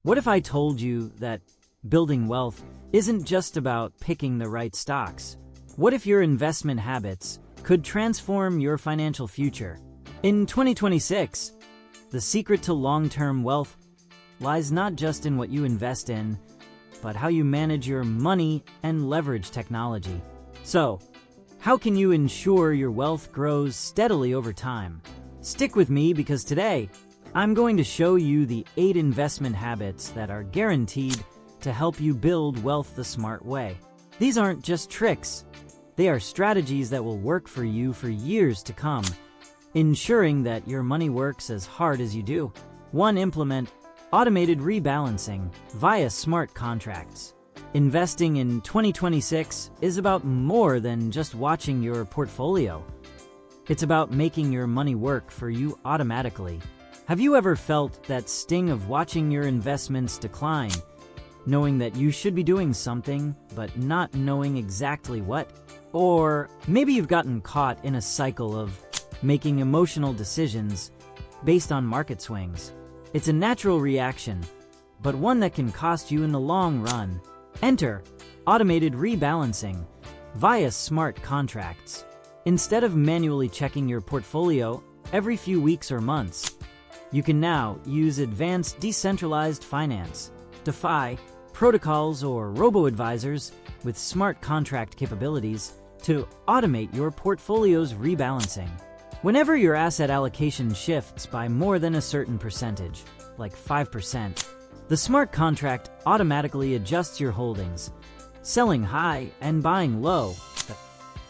What if I told you that building wealth isn't just about picking the right stocks? What if your investment habits could transform your financial future? In 2026, the secret to long-term wealth lies not just in what you invest in, but how you manage your money and leverage technology. So, how can you ensure your wealth grows steadily over time? Stick with me because today, I'm going to show you the 8 investment habits that are guaranteed to help you build wealth the smart way. These aren't just tricks. They are strategies that will work for you for years to come, ensuring that your money works as hard as you do. 1. Implement automated rebalancing via smart contracts. Investing in 2026 is about more than just watching your portfolio. It's about making your money work for you automatically. Have you ever felt that sting of watching your investments decline, knowing that you should be doing something, but not knowing exactly what? Or maybe you've gotten caught in a cycle of making emotional decisions based on market swings. It's a natural reaction, but one that can cost you in the long run. Enter automated rebalancing via smart contracts. Instead of manually checking your portfolio every few weeks or months, you can now use advanced decentralized finance, DeFi, protocols or robo-advisors with smart contract capabilities to automate your portfolio's rebalancing. Whenever your asset allocation shifts by more than a certain percentage, like 5%, the smart contract automatically adjusts your holdings, selling high and buying low.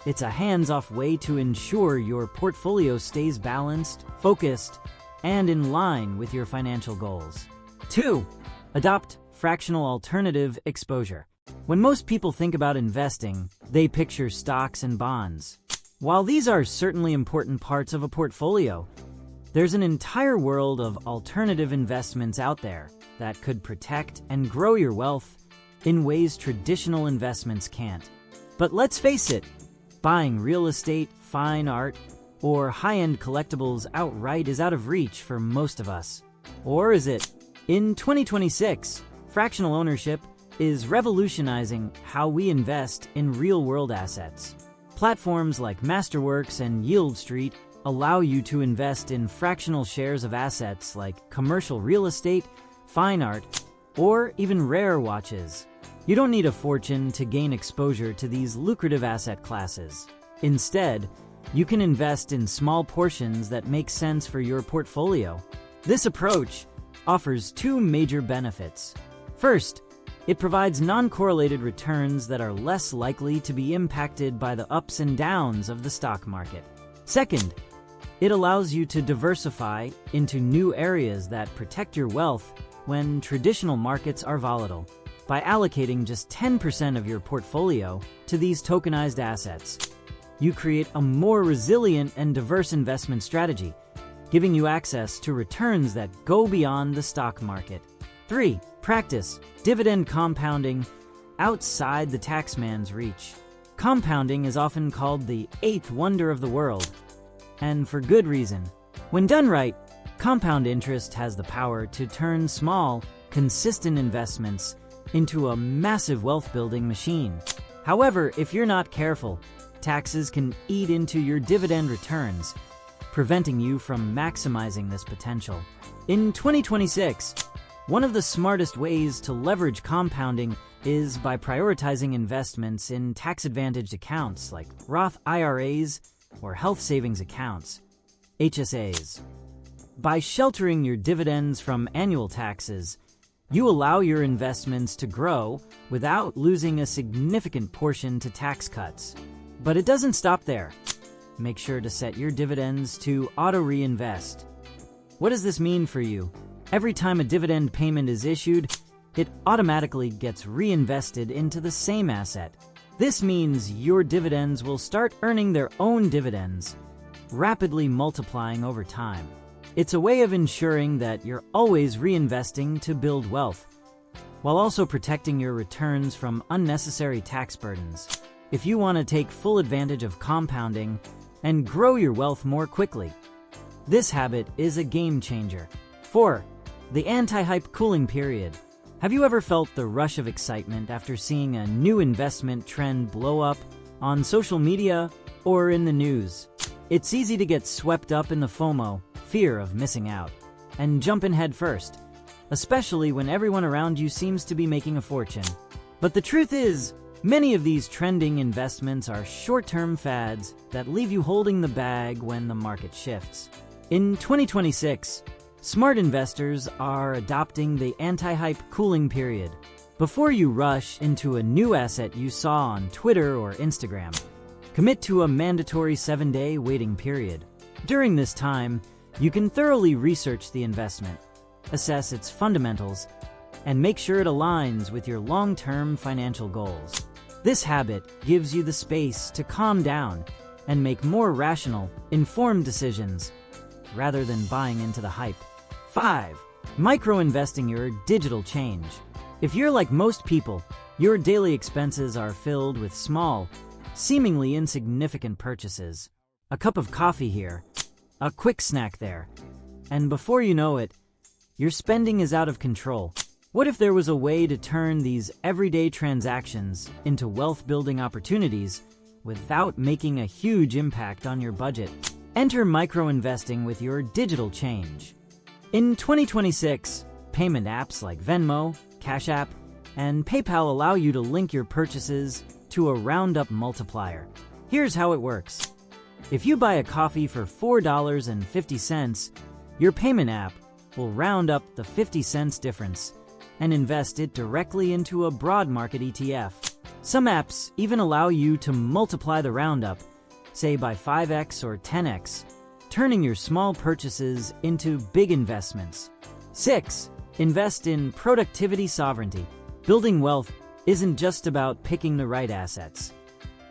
It's a hands-off way to ensure your portfolio stays balanced, focused, and in line with your financial goals. 2. Adopt fractional alternative exposure. When most people think about investing, they picture stocks and bonds. While these are certainly important parts of a portfolio, there's an entire world of alternative investments out there that could protect and grow your wealth in ways traditional investments can't. But let's face it, buying real estate, fine art, or high-end collectibles outright is out of reach for most of us. Or is it? In 2026, fractional ownership is revolutionizing how we invest in real-world assets. Platforms like Masterworks and Yield Street allow you to invest in fractional shares of assets like commercial real estate, fine art, or even rare watches. You don't need a fortune to gain exposure to these lucrative asset classes. Instead, you can invest in small portions that make sense for your portfolio. This approach offers 2 major benefits. First, it provides non-correlated returns that are less likely to be impacted by the ups and downs of the stock market. Second, it allows you to diversify into new areas that protect your wealth when traditional markets are volatile. By allocating just 10% of your portfolio to these tokenized assets, you create a more resilient and diverse investment strategy, giving you access to returns that go beyond the stock market. 3. Practice dividend compounding outside the taxman's reach. Compounding is often called the 8th wonder of the world, and for good reason. When done right, compound interest has the power to turn small, consistent investments into a massive wealth-building machine. However, if you're not careful, taxes can eat into your dividend returns, preventing you from maximizing this potential. In 2026, one of the smartest ways to leverage compounding is by prioritizing investments in tax-advantaged accounts like Roth IRAs or health savings accounts, HSAs. By sheltering your dividends from annual taxes, you allow your investments to grow without losing a significant portion to tax cuts. But it doesn't stop there. Make sure to set your dividends to auto-reinvest. What does this mean for you? Every time a dividend payment is issued, it automatically gets reinvested into the same asset. This means your dividends will start earning their own dividends, rapidly multiplying over time. It's a way of ensuring that you're always reinvesting to build wealth, while also protecting your returns from unnecessary tax burdens. If you want to take full advantage of compounding and grow your wealth more quickly, this habit is a game changer. 4. The anti-hype cooling period. Have you ever felt the rush of excitement after seeing a new investment trend blow up on social media or in the news? It's easy to get swept up in the FOMO, fear of missing out, and jump in head first, especially when everyone around you seems to be making a fortune. But the truth is, many of these trending investments are short-term fads that leave you holding the bag when the market shifts. In 2026, smart investors are adopting the anti-hype cooling period. Before you rush into a new asset you saw on Twitter or Instagram, commit to a mandatory 7-day waiting period. During this time, you can thoroughly research the investment, assess its fundamentals, and make sure it aligns with your long-term financial goals. This habit gives you the space to calm down and make more rational, informed decisions rather than buying into the hype. 5. Micro-investing your digital change. If you're like most people, your daily expenses are filled with small, seemingly insignificant purchases. A cup of coffee here, a quick snack there, and before you know it, your spending is out of control. What if there was a way to turn these everyday transactions into wealth-building opportunities without making a huge impact on your budget? Enter micro-investing with your digital change. In 2026, payment apps like Venmo, Cash App, and PayPal allow you to link your purchases to a roundup multiplier. Here's how it works. If you buy a coffee for $4.50, your payment app will round up the 50 cents difference and invest it directly into a broad market ETF. Some apps even allow you to multiply the roundup, say by 5x or 10x, turning your small purchases into big investments. 6. Invest in productivity sovereignty. Building wealth isn't just about picking the right assets.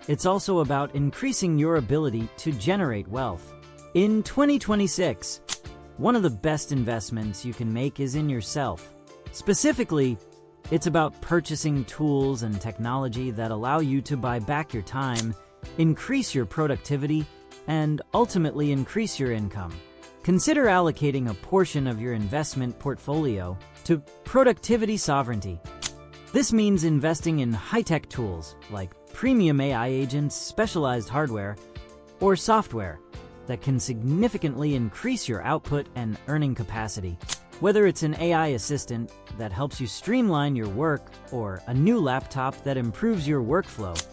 It's also about increasing your ability to generate wealth. In 2026, one of the best investments you can make is in yourself. Specifically, it's about purchasing tools and technology that allow you to buy back your time, increase your productivity, and ultimately increase your income. Consider allocating a portion of your investment portfolio to productivity sovereignty. This means investing in high-tech tools like premium AI agents, specialized hardware, or software that can significantly increase your output and earning capacity. Whether it's an AI assistant that helps you streamline your work or a new laptop that improves your workflow,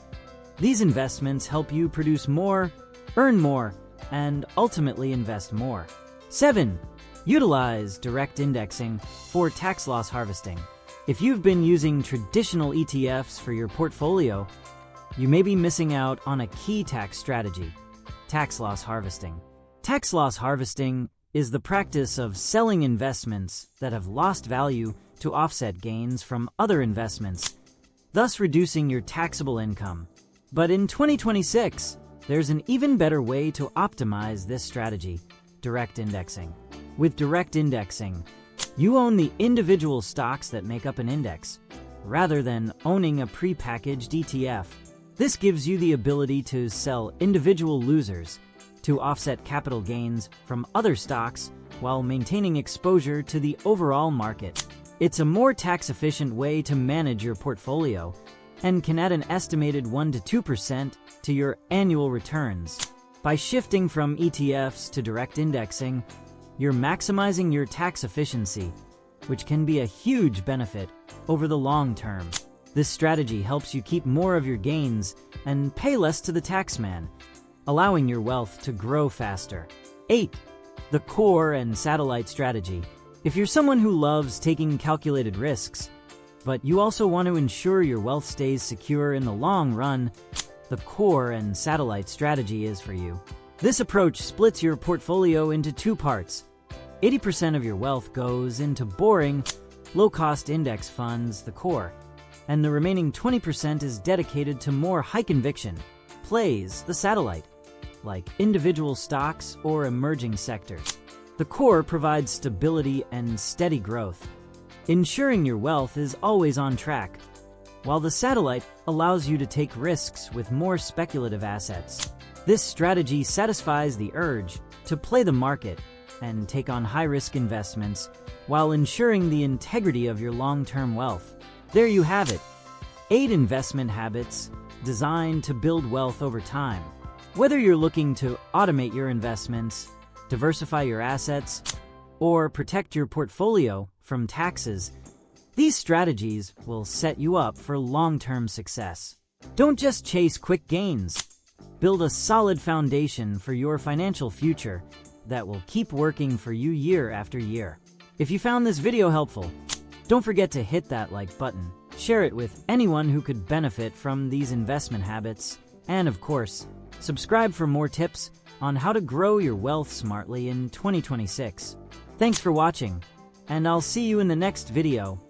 these investments help you produce more, earn more, and ultimately invest more. 7. Utilize direct indexing for tax loss harvesting. If you've been using traditional ETFs for your portfolio, you may be missing out on a key tax strategy: tax loss harvesting. Tax loss harvesting is the practice of selling investments that have lost value to offset gains from other investments, thus reducing your taxable income. But in 2026, there's an even better way to optimize this strategy: direct indexing. With direct indexing, you own the individual stocks that make up an index, rather than owning a pre-packaged ETF. This gives you the ability to sell individual losers to offset capital gains from other stocks while maintaining exposure to the overall market. It's a more tax-efficient way to manage your portfolio and can add an estimated 1 to 2% to your annual returns. By shifting from ETFs to direct indexing, you're maximizing your tax efficiency, which can be a huge benefit over the long term. This strategy helps you keep more of your gains and pay less to the taxman, allowing your wealth to grow faster. 8. The core and satellite strategy. If you're someone who loves taking calculated risks, but you also want to ensure your wealth stays secure in the long run, the core and satellite strategy is for you. This approach splits your portfolio into two parts. 80% of your wealth goes into boring, low-cost index funds, the core, and the remaining 20% is dedicated to more high-conviction plays, the satellite, like individual stocks or emerging sectors. The core provides stability and steady growth, ensuring your wealth is always on track, while the satellite allows you to take risks with more speculative assets. This strategy satisfies the urge to play the market and take on high-risk investments while ensuring the integrity of your long-term wealth. There you have it. 8 investment habits designed to build wealth over time. Whether you're looking to automate your investments, diversify your assets, or protect your portfolio from taxes, these strategies will set you up for long-term success. Don't just chase quick gains. Build a solid foundation for your financial future that will keep working for you year after year. If you found this video helpful, don't forget to hit that like button, share it with anyone who could benefit from these investment habits, and of course, subscribe for more tips on how to grow your wealth smartly in 2026. Thanks for watching, and I'll see you in the next video.